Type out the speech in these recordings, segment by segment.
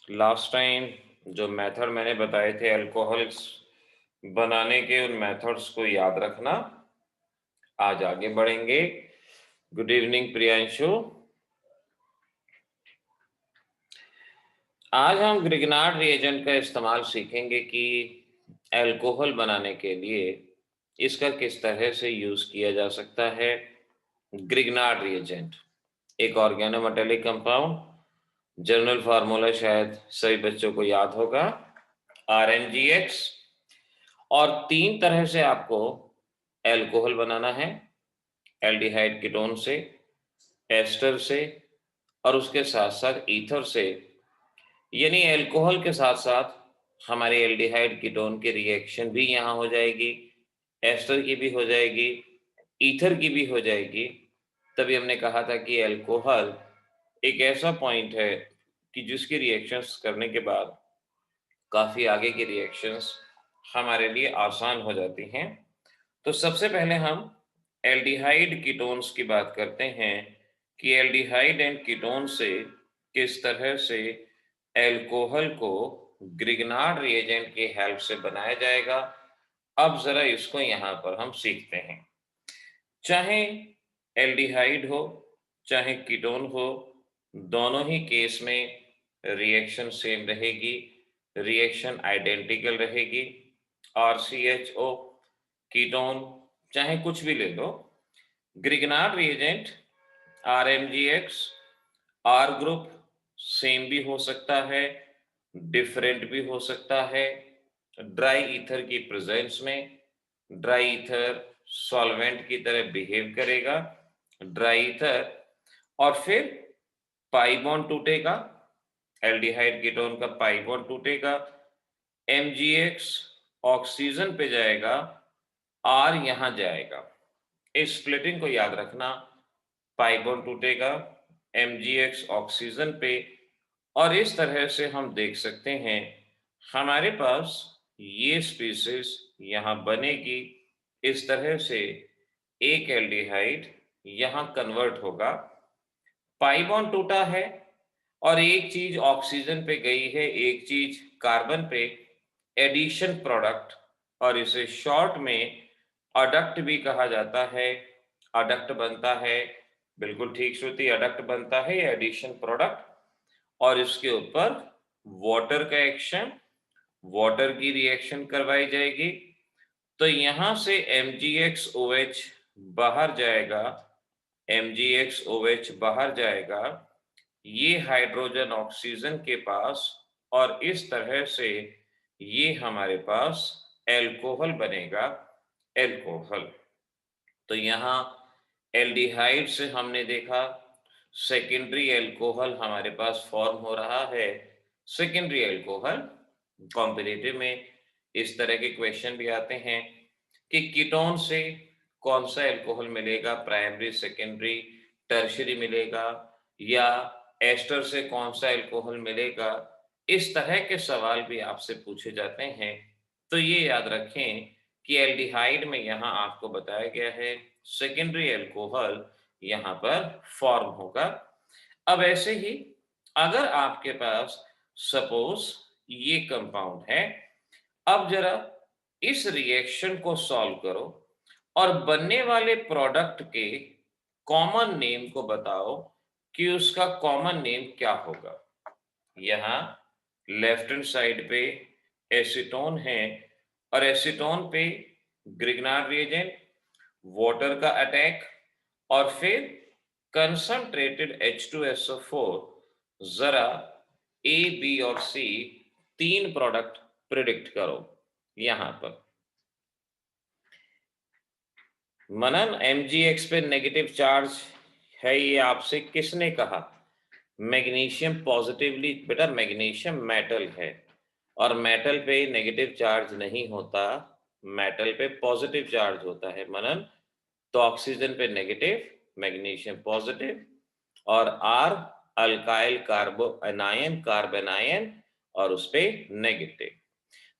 Last time जो method मैंने बताए थे अल्कोहल्स बनाने के, उन मेथड्स को याद रखना। आज आगे बढ़ेंगे। Good evening Priyanshu. आज हम ग्रिग्नार्ड रिएजेंट का इस्तेमाल सीखेंगे कि अल्कोहल बनाने के लिए इसका किस तरह से यूज किया जा सकता है। ग्रिग्नार्ड रिएजेंट एक ऑर्गेनोमेटेलिक कंपाउंड, जनरल फार्मूला शायद सभी बच्चों को याद होगा, RnGX। और तीन तरह से आपको अल्कोहल बनाना है, एल्डिहाइड कीटोन से, एस्टर से और उसके साथ साथ ईथर से। यानी अल्कोहल के साथ साथ हमारे एल्डिहाइड कीटोन की रिएक्शन भी यहाँ हो जाएगी, एस्टर की भी हो जाएगी, ईथर की भी हो जाएगी। तभी हमने कहा था कि अल्कोहल एक ऐसा पॉइंट है कि जिसकी रिएक्शंस करने के बाद काफ़ी आगे की रिएक्शंस हमारे लिए आसान हो जाती हैं। तो सबसे पहले हम एल्डिहाइड कीटोन्स की बात करते हैं कि एल्डिहाइड एंड कीटोन से किस तरह से अल्कोहल को ग्रिग्नार्ड रिएजेंट की हेल्प से बनाया जाएगा। अब जरा इसको यहाँ पर हम सीखते हैं। चाहे एल्डिहाइड हो चाहे कीटोन हो, दोनों ही केस में रिएक्शन सेम रहेगी, रिएक्शन आइडेंटिकल रहेगी। RCHO कीटोन चाहे कुछ भी ले लो, Grignard reagent RmGX R group same भी हो सकता है, डिफरेंट भी हो सकता है। ड्राई ईथर की प्रेजेंस में ड्राई ईथर सॉल्वेंट की तरह बिहेव करेगा, ड्राई ईथर, और फिर पाई बॉन्ड टूटेगा, एल्डिहाइड कीटोन का पाई बॉन्ड टूटेगा, MgX ऑक्सीजन पे जाएगा, R यहां जाएगा। इस स्प्लिटिंग को याद रखना, पाई बॉन्ड टूटेगा, MgX ऑक्सीजन पे, और इस तरह से हम देख सकते हैं हमारे पास ये स्पीसीज यहां बनेगी। इस तरह से एक एल्डिहाइड यहां कन्वर्ट होगा, पाई बॉन्ड टूटा है और एक चीज ऑक्सीजन पे गई है, एक चीज कार्बन पे, एडिशन प्रोडक्ट, और इसे शॉर्ट में अडक्ट भी कहा जाता है। अडक्ट बनता है, बिल्कुल ठीक श्रुति, अडक्ट बनता है एडिशन प्रोडक्ट, और इसके ऊपर वाटर का एक्शन, वाटर की रिएक्शन करवाई जाएगी। तो यहां से MgXOH बाहर जाएगा, MgXOH बाहर जाएगा, ये हाइड्रोजन ऑक्सीजन के पास, और इस तरह से ये हमारे पास एल्कोहल बनेगा। एल्कोहल तो यहाँ एल्डिहाइड से हमने देखा सेकेंडरी एल्कोहल हमारे पास फॉर्म हो रहा है। सेकेंडरी एल्कोहल कॉम्पिटिटिव में इस तरह के क्वेश्चन भी आते हैं कि कीटोन से कौन सा एल्कोहल मिलेगा, प्राइमरी सेकेंडरी टर्शियरी मिलेगा, या एस्टर से कौन सा एल्कोहल मिलेगा। इस तरह के सवाल भी आपसे पूछे जाते हैं। तो ये याद रखें कि एल्डिहाइड में यहाँ आपको बताया गया है सेकेंडरी एल्कोहल यहाँ पर फॉर्म होगा। अब ऐसे ही अगर आपके पास सपोज ये कंपाउंड है, अब जरा इस रिएक्शन को सॉल्व करो और बनने वाले प्रोडक्ट के कॉमन नेम को बताओ कि उसका कॉमन नेम क्या होगा। यहाँ लेफ्ट हैंड साइड पे एसीटोन है और एसीटोन पे ग्रिग्नार्ड रिएजेंट, वाटर का अटैक, और फिर कंसंट्रेटेड H2SO4। जरा A, B और C तीन प्रोडक्ट प्रिडिक्ट करो यहां पर। मनन, MgX पे नेगेटिव चार्ज है, ये आपसे किसने कहा? मैग्नीशियम पॉजिटिवली, बेटा मैग्नीशियम मेटल है और मेटल पे नेगेटिव चार्ज नहीं होता, मेटल पे पॉजिटिव चार्ज होता है मनन। तो ऑक्सीजन पे नेगेटिव, मैग्नीशियम पॉजिटिव, और R अल्काइल कार्बो एनायन, कार्बेनायन, और उस पे नेगेटिव।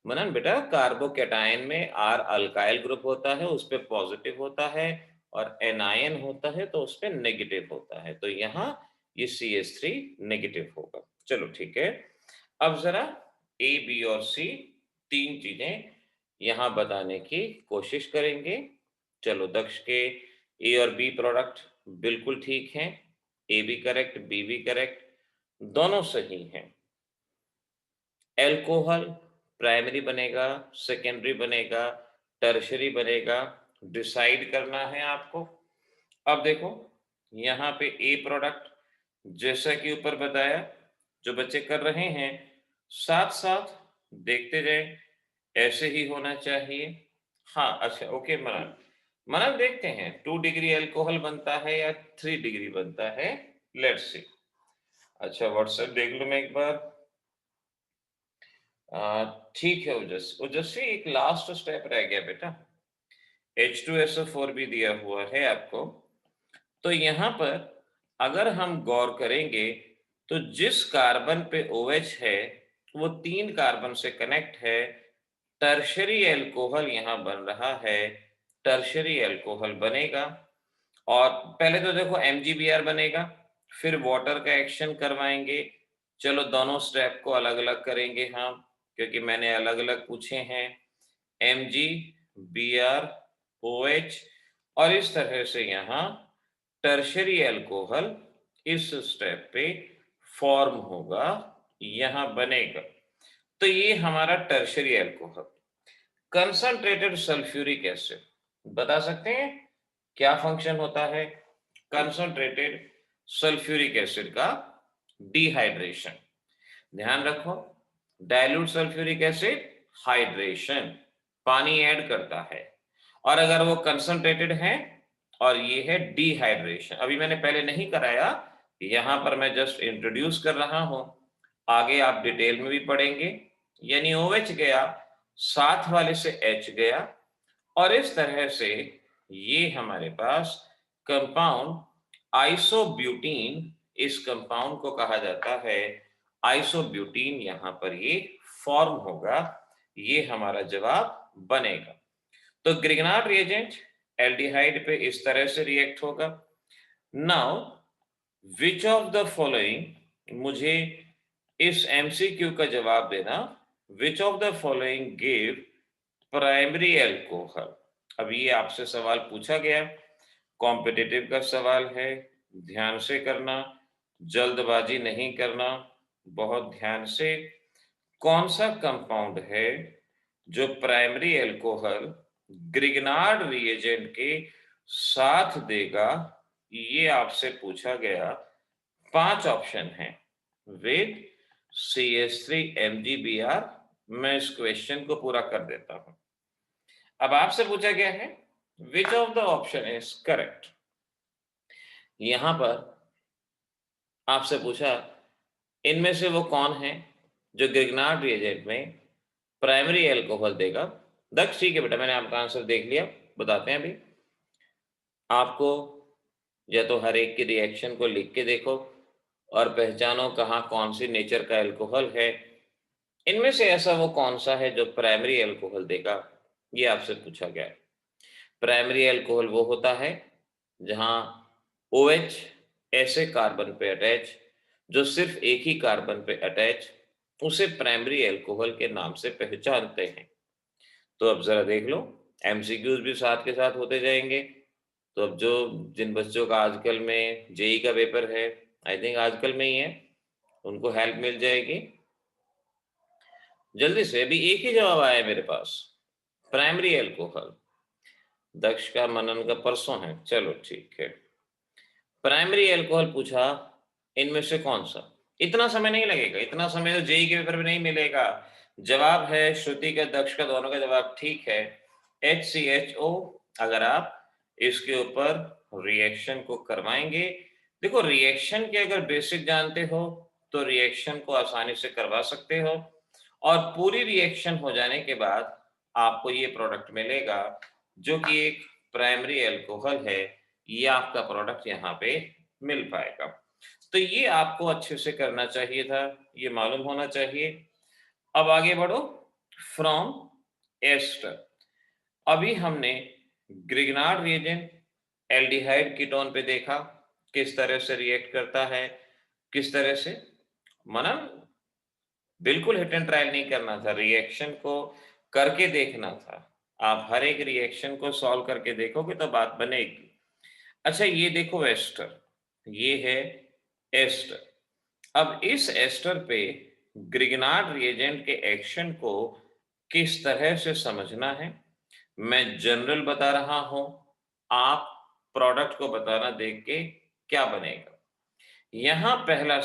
मनन बेटा कार्बोकेटायन में R अल्काइल ग्रुप होता है, उस पे पॉजिटिव होता है, और एनायन होता है तो उस पे नेगेटिव होता है। तो यहाँ ये CH3 नेगेटिव होगा। चलो ठीक है। अब जरा ए, बी और सी तीन चीजें यहां बताने की कोशिश करेंगे। चलो, दक्ष के ए और बी प्रोडक्ट बिल्कुल ठीक हैं। ए भी करेक्ट, बी भी करेक्ट, दोनों सही हैं। एल्कोहल प्राइमरी बनेगा, सेकेंडरी बनेगा, टर्शरी बनेगा, डिसाइड करना है आपको। अब देखो, यहाँ पे ए प्रोडक्ट जैसा कि ऊपर बताया, जो बच्चे कर रहे हैं साथ साथ देखते जाए, ऐसे ही होना चाहिए। हाँ, अच्छा, ओके मनन, मनन देखते हैं 2 डिग्री अल्कोहल बनता है या 3 डिग्री बनता है। Let's see. अच्छा, व्हाट्सएप देख लो मैं एक बार। ठीक है ओजस्वी, एक लास्ट स्टेप रह गया बेटा। H2SO4 भी दिया हुआ है आपको। तो यहाँ पर अगर हम गौर करेंगे तो जिस कार्बन पे OH है वो 3 कार्बन से कनेक्ट है। टर्शरी एल्कोहल यहाँ बन रहा है, टर्शरी एल्कोहल बनेगा। और पहले तो देखो MgBr बनेगा, फिर वाटर का एक्शन करवाएंगे। चलो, दोनों स्टेप को अलग अलग करेंगे हम, क्योंकि मैंने अलग अलग पूछे हैं। MgBr OH, और इस तरह से यहाँ टर्शरी अल्कोहल इस स्टेप पे फॉर्म होगा, यहाँ बनेगा। तो ये हमारा tertiary alcohol. Concentrated sulphuric acid, बता सकते हैं क्या फंक्शन होता है कंसंट्रेटेड सल्फ्यूरिक एसिड का? डिहाइड्रेशन। ध्यान रखो, डाइल्यूट सल्फ्यूरिक एसिड हाइड्रेशन, पानी ऐड करता है। और अगर वो कंसंट्रेटेड है और ये है डिहाइड्रेशन। अभी मैंने पहले नहीं कराया, यहां पर मैं जस्ट इंट्रोड्यूस कर रहा हूं, आगे आप डिटेल में भी पढ़ेंगे। यानी OH गया, साथ वाले से H गया, और इस तरह से ये हमारे पास कंपाउंड आइसोब्यूटीन, इस कंपाउंड को कहा जाता है आइसोब्यूटीन, यहां पर ये फॉर्म होगा। ये हमारा जवाब बनेगा। तो ग्रिग्नार्ड रिएजेंट एल्डिहाइड पे इस तरह से रिएक्ट होगा। Now which of the following, मुझे इस MCQ का जवाब देना, which of the following give primary alcohol. अब ये आपसे सवाल पूछा गया, कॉम्पिटिटिव का सवाल है, ध्यान से करना, जल्दबाजी नहीं करना, बहुत ध्यान से। कौन सा कंपाउंड है जो प्राइमरी एल्कोहल ग्रिग्नार्ड रिएजेंट के साथ देगा? ये आपसे पूछा गया। 5 ऑप्शन हैं विद CH3MgBr। मैं इस क्वेश्चन को पूरा कर देता हूं। अब आपसे पूछा गया है which of the option is correct. यहां पर आपसे पूछा इनमें से वो कौन है जो ग्रिग्नार्ड रिएजेंट में प्राइमरी एल्कोहल देगा। दक्ष, ठीक है बेटा, मैंने आपका आंसर देख लिया, बताते हैं अभी आपको। या तो हर एक की रिएक्शन को लिख के देखो और पहचानो कहाँ कौन सी नेचर का एल्कोहल है। इनमें से ऐसा वो कौन सा है जो प्राइमरी एल्कोहल देगा, ये आपसे पूछा गया है। प्राइमरी एल्कोहल वो होता है जहां OH ऐसे कार्बन पे अटैच, जो सिर्फ एक ही कार्बन पे अटैच, उसे प्राइमरी एल्कोहल के नाम से पहचानते हैं। तो अब जरा देख लो, MCQs भी साथ के साथ होते जाएंगे। तो अब जो जिन बच्चों का आजकल में JEE का पेपर है, आई थिंक आजकल में ही है, उनको हेल्प मिल जाएगी। जल्दी से, अभी एक ही जवाब आया है मेरे पास, प्राइमरी एल्कोहल। दक्ष का मनन का परसों है, चलो ठीक है। प्राइमरी एल्कोहल पूछा, इनमें से कौन सा? इतना समय नहीं लगेगा, इतना समय तो JEE के पेपर में नहीं मिलेगा। जवाब है श्रुति का, दक्ष का, दोनों का जवाब ठीक है, HCHO। अगर आप इसके ऊपर रिएक्शन को करवाएंगे, देखो रिएक्शन के अगर बेसिक जानते हो तो रिएक्शन को आसानी से करवा सकते हो, और पूरी रिएक्शन हो जाने के बाद आपको ये प्रोडक्ट मिलेगा जो कि एक प्राइमरी एल्कोहल है। ये आपका प्रोडक्ट यहाँ पे मिल पाएगा। तो ये आपको अच्छे से करना चाहिए था, ये मालूम होना चाहिए। अब आगे बढ़ो, फ्रॉम एस्टर। अभी हमने ग्रिग्नार्ड रिएजेंट एल्डिहाइड कीटोन पे देखा किस तरह से रिएक्ट करता है, किस तरह से। मनन, बिल्कुल हिट एंड ट्रायल नहीं करना था, रिएक्शन को करके देखना था। आप हर एक रिएक्शन को सॉल्व करके देखोगे तो बात बनेगी। अच्छा ये देखो एस्टर, ये है एस्टर। अब इस एस्टर पे ग्रिग्नार्ड रिएजेंट के एक्शन को किस तरह से समझना है, मैं जनरल बता रहा हूं, आप प्रोडक्ट को बताना देख के क्या बनेगा। यहां पहला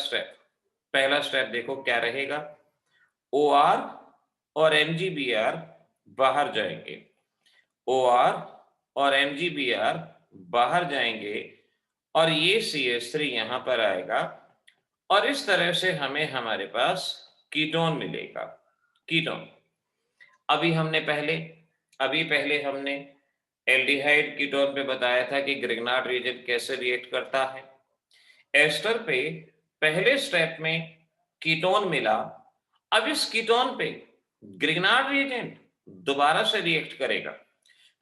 स्टेप देखो क्या रहेगा। OR और MgBr बाहर जाएंगे, OR और MgBr बाहर जाएंगे और ये CH3 यहां पर आएगा और इस तरह से हमें हमारे पास कीटोन मिलेगा। कीटोन अभी पहले हमने एल्डिहाइड कीटोन पे बताया था कि ग्रिग्नार्ड रिएजेंट कैसे रिएक्ट करता है। एस्टर पे पहले स्टेप में कीटोन मिला, अब इस कीटोन पे ग्रिग्नार्ड रिएजेंट दोबारा से रिएक्ट करेगा,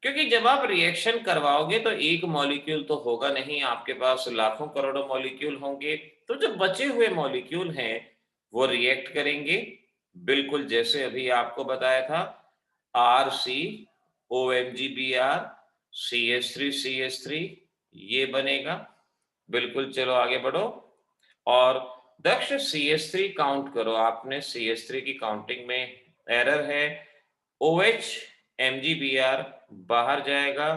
क्योंकि जब आप रिएक्शन करवाओगे तो एक मॉलिक्यूल तो होगा नहीं, आपके पास लाखों करोड़ों मॉलिक्यूल होंगे। तो जो बचे हुए मॉलिक्यूल हैं वो रिएक्ट करेंगे, बिल्कुल जैसे अभी आपको बताया था, RCOMgBr CH3 ये बनेगा। बिल्कुल, चलो आगे बढ़ो। और दक्ष CH3 काउंट करो, आपने CH3 की काउंटिंग में एरर है। OH MgBr बाहर जाएगा,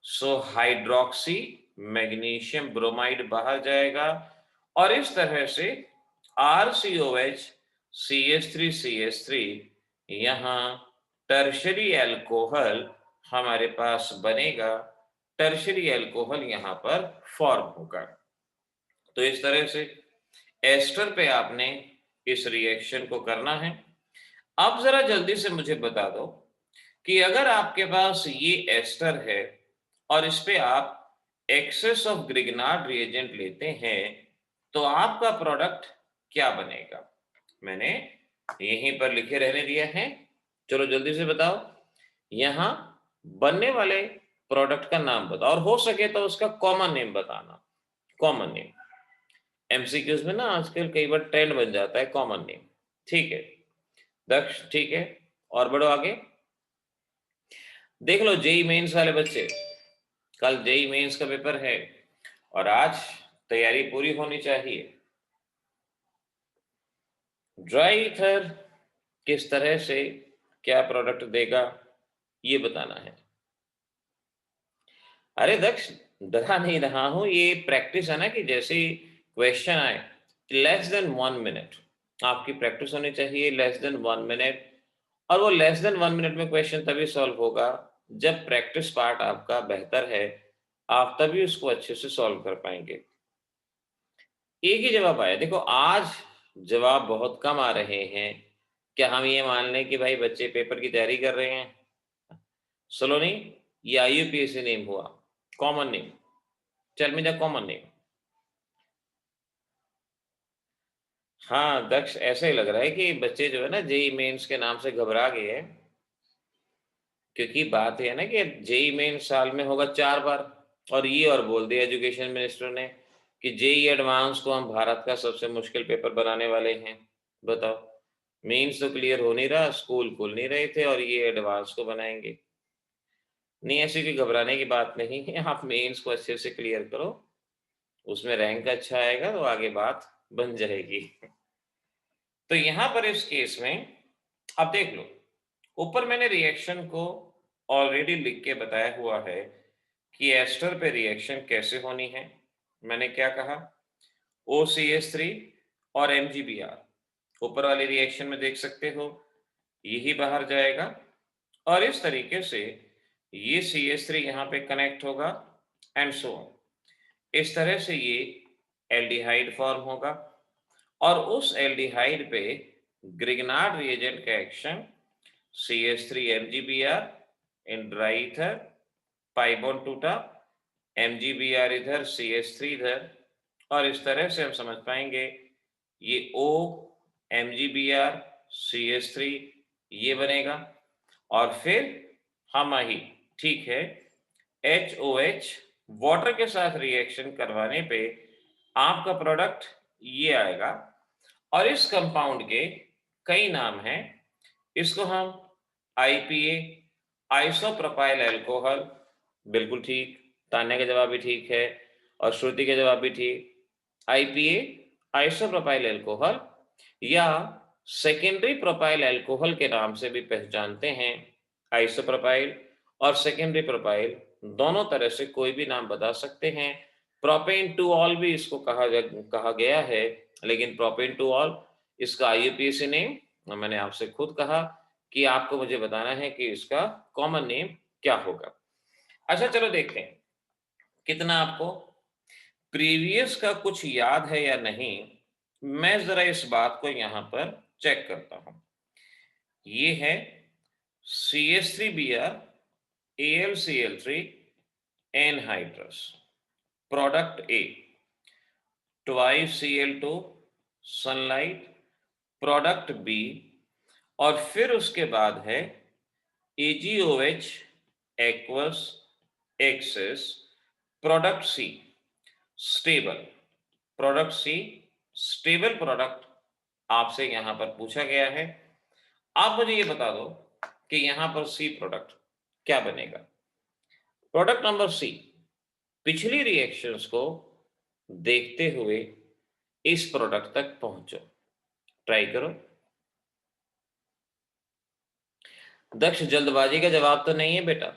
सो हाइड्रोक्सी मैग्नीशियम ब्रोमाइड बाहर जाएगा और इस तरह से RCOH CH3 यहां टर्शरी एल्कोहल हमारे पास बनेगा, टर्शरी एल्कोहल यहां पर फॉर्म होगा। तो इस तरह से एस्टर पे आपने इस रिएक्शन को करना है। अब जरा जल्दी से मुझे बता दो कि अगर आपके पास ये एस्टर है और इस पे आप एक्सेस ऑफ ग्रिग्नार्ड रिएजेंट लेते हैं तो आपका प्रोडक्ट क्या बनेगा। मैंने यहीं पर लिखे रहने दिया है, चलो जल्दी से बताओ। यहां बनने वाले प्रोडक्ट का नाम बताओ और हो सके तो उसका कॉमन नेम बताना। कॉमन नेम एमसीक्यूज में ना आजकल कई बार ट्रेंड बन जाता है कॉमन नेम। ठीक है दक्ष, ठीक है, और बढ़ो आगे। देख लो जेई मेंस वाले बच्चे, कल जेई मेंस का पेपर है और आज तैयारी पूरी होनी चाहिए। ड्राई ईथर किस तरह से क्या प्रोडक्ट देगा ये बताना है। अरे दक्ष डरा नहीं रहा हूं, ये प्रैक्टिस है ना, कि जैसे ही क्वेश्चन आए लेस देन 1 मिनट आपकी प्रैक्टिस होनी चाहिए, लेस देन 1 मिनट। और वो लेस देन 1 मिनट में क्वेश्चन तभी सॉल्व होगा जब प्रैक्टिस पार्ट आपका बेहतर है, आप तभी उसको अच्छे से सॉल्व कर पाएंगे। एक ही जवाब आया, देखो आज जवाब बहुत कम आ रहे हैं। क्या हम ये मान लें कि भाई बच्चे पेपर की तैयारी कर रहे हैं? सलोनी, ये IUPAC नेम हुआ, common name, tell me the common name. हाँ दक्ष, ऐसा ही लग रहा है कि बच्चे जो है ना जेई मेंस के नाम से घबरा गए हैं, क्योंकि बात है ना कि जेई मेंस साल में होगा 4 बार और ये और बोल दिया एजुकेशन मिनिस्टर ने कि जेई एडवांस को हम भारत का सबसे मुश्किल पेपर बनाने वाले हैं। बताओ, मेंस तो क्लियर हो नहीं रहा, स्कूल खुल नहीं रहे थे और ये एडवांस को बनाएंगे। नहीं, ऐसी कोई घबराने की बात नहीं है, आप मेंस को अच्छे से क्लियर करो, उसमें रैंक अच्छा आएगा तो आगे बात बन जाएगी। तो यहां पर इस केस में अब देख लो, ऊपर मैंने रिएक्शन को ऑलरेडी लिख के बताया हुआ है कि एस्टर पे रिएक्शन कैसे होनी है। मैंने क्या कहा, OCH3 और MgBr ऊपर वाले रिएक्शन में देख सकते हो, यही बाहर जाएगा और इस तरीके से ये CH3 यहाँ पे कनेक्ट होगा एंड सो ऑन। इस तरह से ये एल्डिहाइड फॉर्म होगा और उस एल्डिहाइड पे ग्रिग्नार्ड रिएजेंट का action CH3 MgBr in dry ether, pi bond टूटा, MgBr इधर CH3 इधर, और इस तरह से हम समझ पाएंगे ये O MgBr CH3 ये बनेगा और फिर हम ही ठीक है HOH वाटर के साथ रिएक्शन करवाने पे आपका प्रोडक्ट ये आएगा और इस कंपाउंड के कई नाम हैं। इसको हम आईपीए, आइसोप्रोपाइल अल्कोहल, बिल्कुल ठीक, तान्या का जवाब भी ठीक है और श्रुति का जवाब भी ठीक। आईपीए, आइसोप्रोपाइल अल्कोहल, या सेकेंडरी प्रोपाइल अल्कोहल के नाम से भी पहचानते हैं। आइसोप्रोपाइल और सेकेंडरी प्रोपाइल दोनों तरह से कोई भी नाम बता सकते हैं। प्रोपेन टू ऑल भी इसको कहा गया है, लेकिन प्रोपेन टू ऑल इसका आईयूपीएसी नेम मैंने आपसे खुद कहा कि आपको मुझे बताना है कि इसका कॉमन नेम क्या होगा। अच्छा चलो देखते हैं कितना आपको प्रीवियस का कुछ याद है या नहीं। मैं जरा इस बात को यहां पर चेक करता हूं। ये है CH3Br AlCl3 anhydrous, product A, twice Cl2 sunlight, product B, और फिर उसके बाद है AgOH aqueous excess, product C stable, product C stable product आपसे यहां पर पूछा गया है। आप मुझे ये बता दो कि यहां पर सी प्रोडक्ट क्या बनेगा। प्रोडक्ट नंबर सी, पिछली रिएक्शंस को देखते हुए इस प्रोडक्ट तक पहुंचो, ट्राई करो। दक्ष जल्दबाजी का जवाब तो नहीं है बेटा,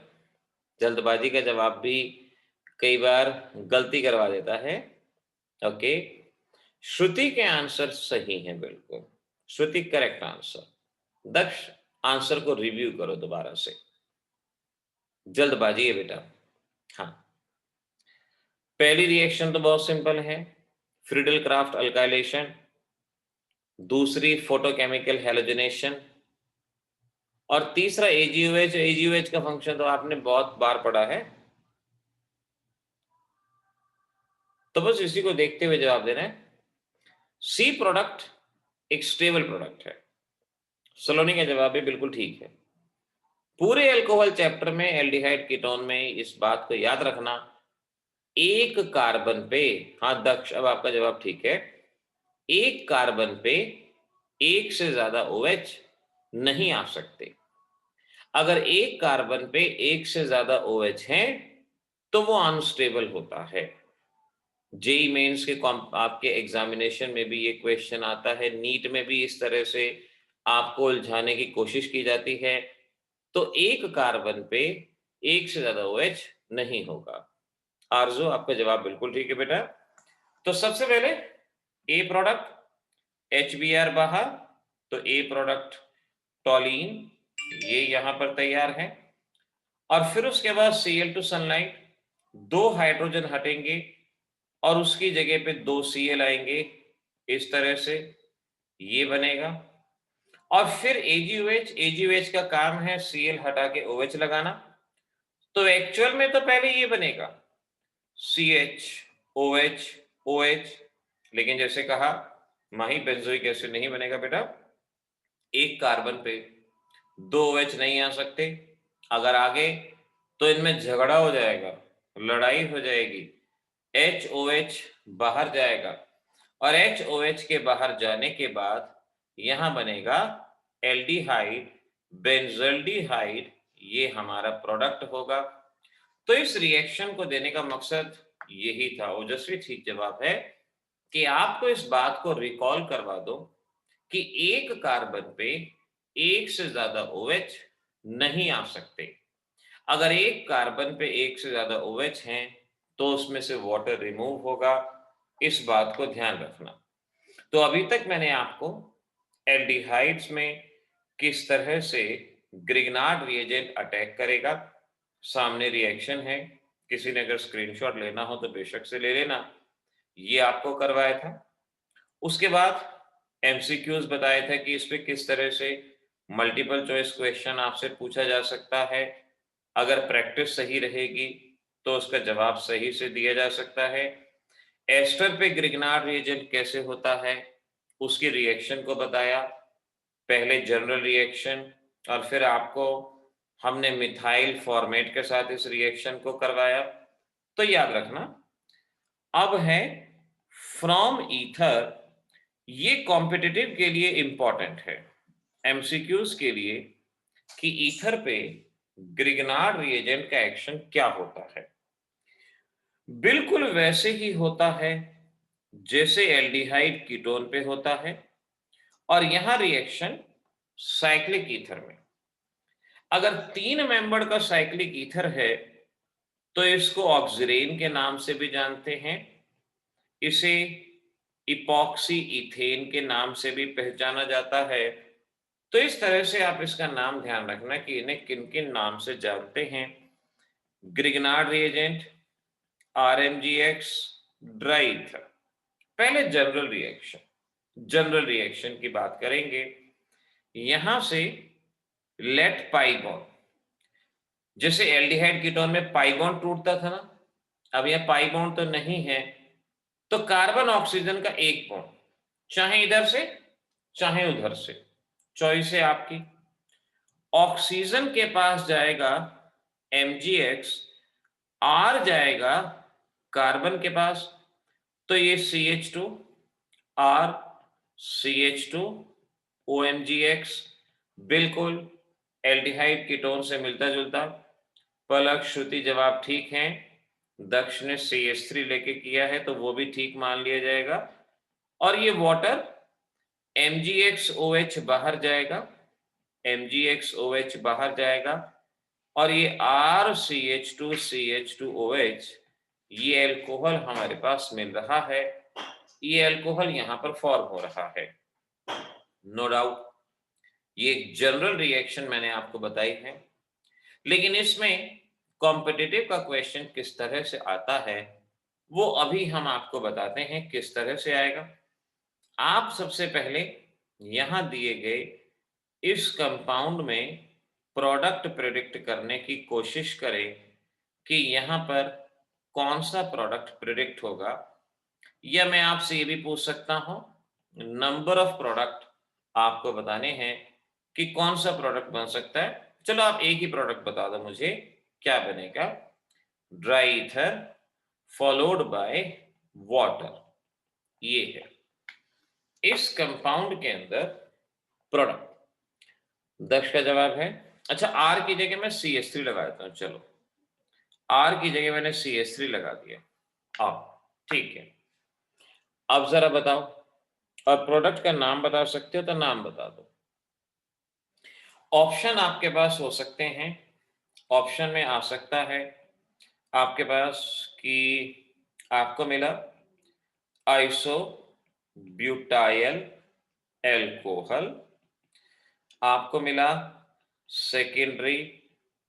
जल्दबाजी का जवाब भी कई बार गलती करवा देता है। ओके, श्रुति के आंसर सही हैं, बिल्कुल श्रुति करेक्ट आंसर। दक्ष आंसर को रिव्यू करो दोबारा से, जल्दबाजी है बेटा। हाँ, पहली रिएक्शन तो बहुत सिंपल है, फ्रीडल क्राफ्ट अल्काइलेशन। दूसरी फोटोकेमिकल हैलोजनेशन, और तीसरा AgOH। AgOH का फंक्शन तो आपने बहुत बार पढ़ा है, तो बस इसी को देखते हुए जवाब देना है। सी प्रोडक्ट एक स्टेबल प्रोडक्ट है। सलोनी का जवाब भी बिल्कुल ठीक है। पूरे अल्कोहल चैप्टर में एल्डिहाइड कीटोन में इस बात को याद रखना, एक कार्बन पे, हाँ दक्ष अब आपका जवाब ठीक है, एक कार्बन पे एक से ज्यादा OH नहीं आ सकते। अगर एक कार्बन पे एक से ज्यादा OH है तो वो अनस्टेबल होता है। जेई मेंस के आपके एग्जामिनेशन में भी ये क्वेश्चन आता है, नीट में भी इस तरह से आपको उलझाने की कोशिश की जाती है। तो एक कार्बन पे एक से ज्यादा OH नहीं होगा। आरजू आपका जवाब बिल्कुल ठीक है बेटा। तो सबसे पहले ए प्रोडक्ट HBr बाहर, तो ए प्रोडक्ट टॉलीन ये यहां पर तैयार है, और फिर उसके बाद Cl2 सनलाइट, दो हाइड्रोजन हटेंगे और उसकी जगह पे दो Cl आएंगे, इस तरह से ये बनेगा। और फिर AgOH का काम है Cl हटा के OH लगाना, तो एक्चुअल में तो पहले ये बनेगा CH OH, लेकिन जैसे कहा माही बेंजोइक एसिड नहीं बनेगा बेटा, एक कार्बन पे दो OH नहीं आ सकते। अगर आगे तो इनमें झगड़ा हो जाएगा, लड़ाई हो जाएगी, HOH बाहर जाएगा, और HOH के बाहर जाने के बाद यहां बनेगा एल्डिहाइड बेंजल्डिहाइड, ये हमारा प्रोडक्ट होगा। तो इस रिएक्शन को देने का मकसद यही था। ओजस्वी ठीक जवाब है कि आपको इस बात को रिकॉल करवा दो कि एक कार्बन पे एक से ज्यादा OH नहीं आ सकते। अगर एक कार्बन पे एक से ज्यादा OH हैं तो उसमें से वाटर रिमूव होगा, इस बात को ध्यान रखना। तो अभी तक मैंने आपको एल्डिहाइड्स में किस तरह से ग्रिग्नार्ड रिएजेंट अटैक करेगा, सामने रिएक्शन है, किसी ने अगर स्क्रीनशॉट लेना हो तो बेशक से ले लेना, ये आपको करवाया था। उसके बाद MCQs बताए थे कि इस पे किस तरह से मल्टीपल चॉइस क्वेश्चन आपसे पूछा जा सकता है। अगर प्रैक्टिस सही रहेगी तो उसका जवाब सही से दिया जा सकता है। एस्टर पे ग्रिग्नार्ड रिएजेंट कैसे होता है उसकी रिएक्शन को बताया, पहले जनरल रिएक्शन और फिर आपको हमने मिथाइल फॉर्मेट के साथ इस रिएक्शन को करवाया। तो याद रखना, अब है फ्रॉम ईथर, ये कॉम्पिटिटिव के लिए इंपॉर्टेंट है। एमसीक्यूज के लिए कि ईथर पे ग्रिगनार्ड रिएजेंट का एक्शन क्या होता है। बिल्कुल वैसे ही होता है जैसे एल्डिहाइड कीटोन पे होता है, और यहां रिएक्शन साइक्लिक ईथर में। अगर 3 मेंबर का साइक्लिक ईथर है तो इसको ऑक्सीरेन के नाम से भी जानते हैं, इसे इपॉक्सी इथेन के नाम से भी पहचाना जाता है। तो इस तरह से आप इसका नाम ध्यान रखना कि इन्हें किन किन नाम से जानते हैं। Grignard reagent, RMgX, dry ether. पहले जनरल रिएक्शन की बात करेंगे। यहां से लेट पाई बॉन्ड, जैसे एल्डिहाइड कीटोन में पाई बॉन्ड टूटता था ना, अब यह पाई बॉन्ड तो नहीं है, तो कार्बन ऑक्सीजन का एक बॉन्ड, चाहे इधर से चाहे उधर से, चॉइस है आपकी। ऑक्सीजन के पास जाएगा MgX, R जाएगा कार्बन के पास, तो ये CH2 R CH2 OMgX, बिल्कुल एल्डिहाइड कीटोन से मिलता जुलता। पलक, श्रुति जवाब ठीक है। दक्ष ने CH3 लेके किया है तो वो भी ठीक मान लिया जाएगा। और ये वाटर MgXOH बाहर जाएगा, MgXOH बाहर जाएगा, और ये RCH2CH2OH, ये एल्कोहल हमारे पास मिल रहा है। ये एल्कोहल यहां पर फॉर्म हो रहा है, नो डाउट। ये एक जनरल रिएक्शन मैंने आपको बताई है, लेकिन इसमें कॉम्पिटिटिव का क्वेश्चन किस तरह से आता है वो अभी हम आपको बताते हैं किस तरह से आएगा। आप सबसे पहले यहां दिए गए इस कंपाउंड में प्रोडक्ट प्रेडिक्ट करने की कोशिश करें कि यहां पर कौन सा प्रोडक्ट प्रेडिक्ट होगा, या मैं आपसे ये भी पूछ सकता हूं नंबर ऑफ प्रोडक्ट आपको बताने हैं कि कौन सा प्रोडक्ट बन सकता है। चलो आप एक ही प्रोडक्ट बता दो मुझे, क्या बनेगा? Dry ether followed by water, ये है इस कंपाउंड के अंदर प्रोडक्ट। दक्ष का जवाब है। अच्छा, आर की जगह मैं CH3 लगा देता हूं। चलो, आर की जगह मैंने CH3 लगा दिया। अब ठीक है, अब जरा बताओ, और प्रोडक्ट का नाम बता सकते हो तो नाम बता दो। ऑप्शन आपके पास हो सकते हैं, ऑप्शन में आ सकता है आपके पास कि आपको मिला आइसो ब्यूटाइल एल्कोहल, आपको मिला सेकेंडरी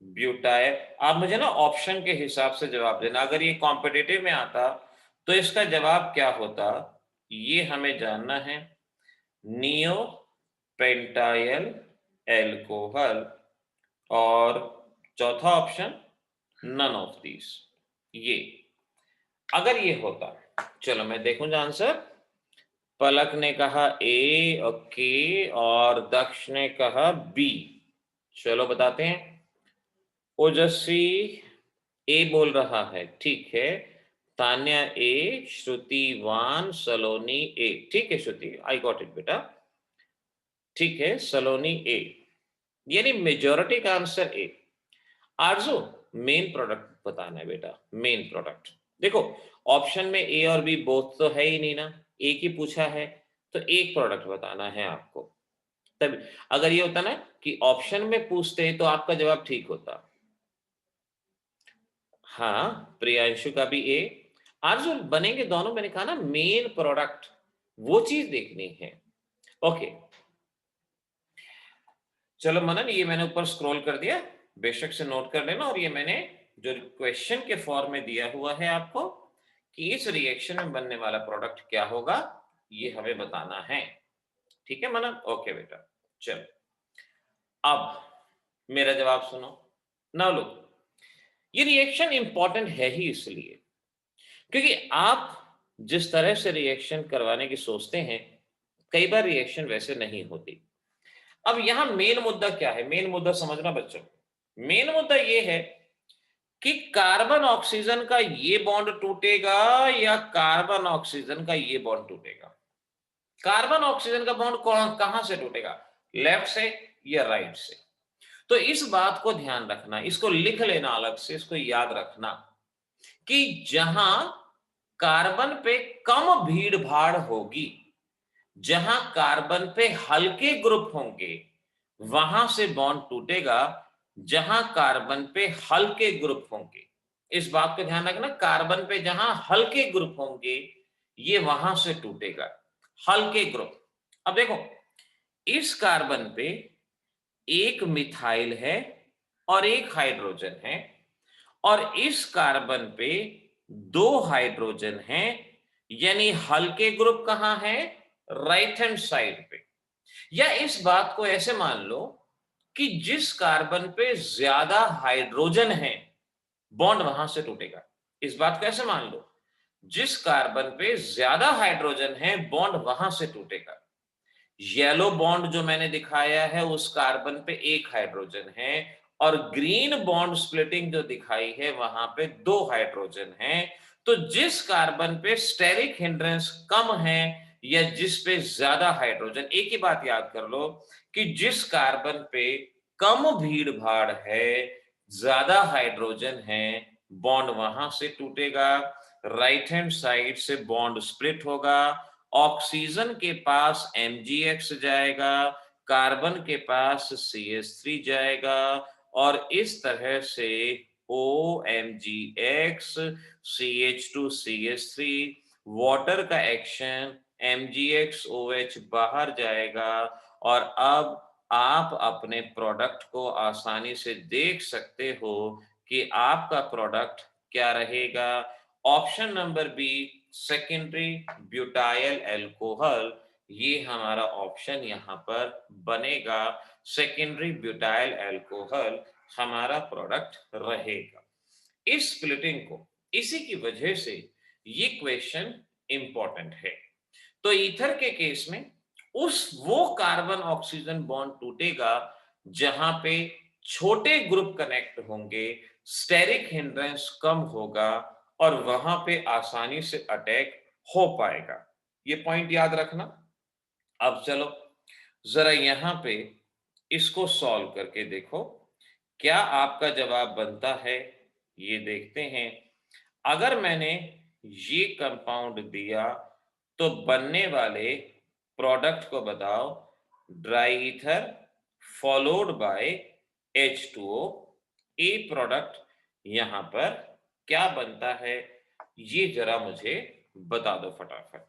ब्यूटाइल। आप मुझे ना ऑप्शन के हिसाब से जवाब देना। अगर ये कॉम्पिटिटिव में आता तो इसका जवाब क्या होता ये हमें जानना है। नियो पेंटाइल एल्कोहल, और चौथा ऑप्शन नन ऑफ दीस। ये अगर ये होता, चलो मैं देखूंगा आंसर। पलक ने कहा ए, ओके, और दक्ष ने कहा बी। चलो बताते हैं। ओजस्वी ए बोल रहा है, ठीक है। तान्या ए, श्रुति वान, सलोनी ए। ठीक है श्रुति, आई गॉट इट बेटा। ठीक है, सलोनी ए, यानी मेजॉरिटी का answer A. Aarzoo, main product बताना है बेटा, मेन प्रोडक्ट। देखो, ऑप्शन में ए और बी बोथ तो है ही नहीं ना, एक ही पूछा है, तो एक प्रोडक्ट बताना है आपको। तब अगर ये होता ना कि ऑप्शन में पूछते तो आपका जवाब ठीक होता। हाँ, प्रियांशु का भी ए। आरजू बनेंगे दोनों, मैंने कहा ना मेन प्रोडक्ट, वो चीज देखनी है। ओके, चलो मनन, ये मैंने ऊपर स्क्रॉल कर दिया, बेशक से नोट कर लेना। और ये मैंने जो क्वेश्चन के फॉर्म में दिया हुआ है आपको कि इस रिएक्शन में बनने वाला प्रोडक्ट क्या होगा, ये हमें बताना है। ठीक है मनन? ओके बेटा, चलो अब मेरा जवाब सुनो। नाउ लुक, ये रिएक्शन इंपॉर्टेंट है ही इसलिए क्योंकि आप जिस तरह से रिएक्शन करवाने की सोचते हैं, कई बार रिएक्शन वैसे नहीं होती। अब यहां मेन मुद्दा क्या है? मेन मुद्दा समझना बच्चों, मेन मुद्दा ये है कि कार्बन ऑक्सीजन का ये बॉन्ड टूटेगा या कार्बन ऑक्सीजन का ये बॉन्ड टूटेगा। कार्बन ऑक्सीजन का बॉन्ड कहां से टूटेगा? लेफ्ट से या राइट से। तो इस बात को ध्यान रखना, इसको लिख लेना अलग से, इसको याद रखना कि जहां कार्बन पे कम भीड़ भाड़ होगी, जहां कार्बन पे हल्के ग्रुप होंगे, वहां से बॉन्ड टूटेगा। जहां कार्बन पे हल्के ग्रुप होंगे, इस बात को ध्यान रखना, कार्बन पे जहां हल्के ग्रुप होंगे ये वहां से टूटेगा, हल्के ग्रुप। अब देखो, इस कार्बन पे एक मिथाइल है और एक हाइड्रोजन है, और इस कार्बन पे दो हाइड्रोजन हैं, यानी हल्के ग्रुप कहां है, राइट हैंड साइड पे। या इस बात को ऐसे मान लो कि जिस कार्बन पे ज्यादा हाइड्रोजन है बॉन्ड वहां से टूटेगा। इस बात को ऐसे मान लो, जिस कार्बन पे ज्यादा हाइड्रोजन है बॉन्ड वहां से टूटेगा। येलो बॉन्ड जो मैंने दिखाया है उस कार्बन पे एक हाइड्रोजन है, और ग्रीन बॉन्ड स्प्लिटिंग जो दिखाई है वहां पे दो हाइड्रोजन हैं। तो जिस कार्बन पे स्टेरिक हिंड्रेंस कम है या जिस पे ज्यादा हाइड्रोजन, एक ही बात याद कर लो कि जिस कार्बन पे कम भीड़ भाड़ है, ज्यादा हाइड्रोजन है, बॉन्ड वहां से टूटेगा, राइट हैंड साइड से बॉन्ड स्प्लिट होगा। ऑक्सीजन के पास MgX जाएगा, कार्बन के पास CH3 जाएगा, और इस तरह से OMgX CH2 CH3, वाटर का एक्शन MgX OH बाहर जाएगा। और अब आप अपने प्रोडक्ट को आसानी से देख सकते हो कि आपका प्रोडक्ट क्या रहेगा। Option number B, secondary butyl alcohol, ये हमारा ऑप्शन यहाँ पर बनेगा। सेकेंडरी ब्यूटाइल अल्कोहल हमारा प्रोडक्ट रहेगा। इस स्प्लिटिंग को, इसी की वजह से ये क्वेश्चन इंपॉर्टेंट है। तो ईथर के केस में वो कार्बन ऑक्सीजन बॉन्ड टूटेगा जहां पे छोटे ग्रुप कनेक्ट होंगे, स्टेरिक हिंड्रेंस कम होगा, और वहां पे आसानी से अटैक हो पाएगा। ये पॉइंट याद रखना। अब चलो जरा यहां पे इसको सॉल्व करके देखो क्या आपका जवाब बनता है, ये देखते हैं। अगर मैंने ये कंपाउंड दिया तो बनने वाले प्रोडक्ट को बताओ। Dry ether followed by H2O, A product यहां पर क्या बनता है, ये जरा मुझे बता दो फटाफट।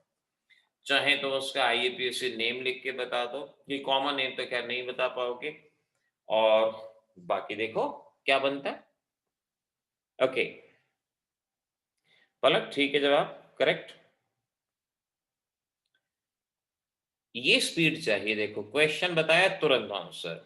चाहे तो उसका IUPAC नेम लिख के बता दो, ये कॉमन नेम तो क्या नहीं बता पाओगे, और बाकी देखो क्या बनता है। ओके पलक, ठीक है, जवाब करेक्ट। ये स्पीड चाहिए, देखो क्वेश्चन बताया तुरंत आंसर।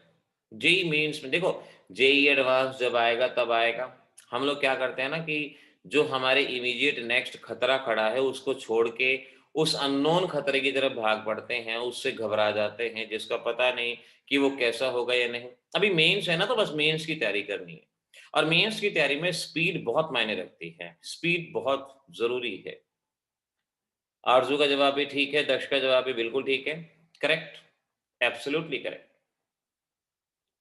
जेई मेंस में देखो, जेई एडवांस जब आएगा तब आएगा। हम लोग क्या करते हैं ना कि जो हमारे इमीडिएट नेक्स्ट खतरा खड़ा है उसको छोड़ के उस अननोन खतरे की तरफ भाग पड़ते हैं, उससे घबरा जाते हैं जिसका पता नहीं कि वो कैसा होगा या नहीं। अभी मेंस है ना, तो बस मेंस की तैयारी करनी है, और मेंस की तैयारी में स्पीड बहुत मायने रखती है, स्पीड बहुत जरूरी है। आरजू का जवाब भी ठीक है, दक्ष का जवाब भी बिल्कुल ठीक है, करेक्ट, एब्सोल्युटली करेक्ट।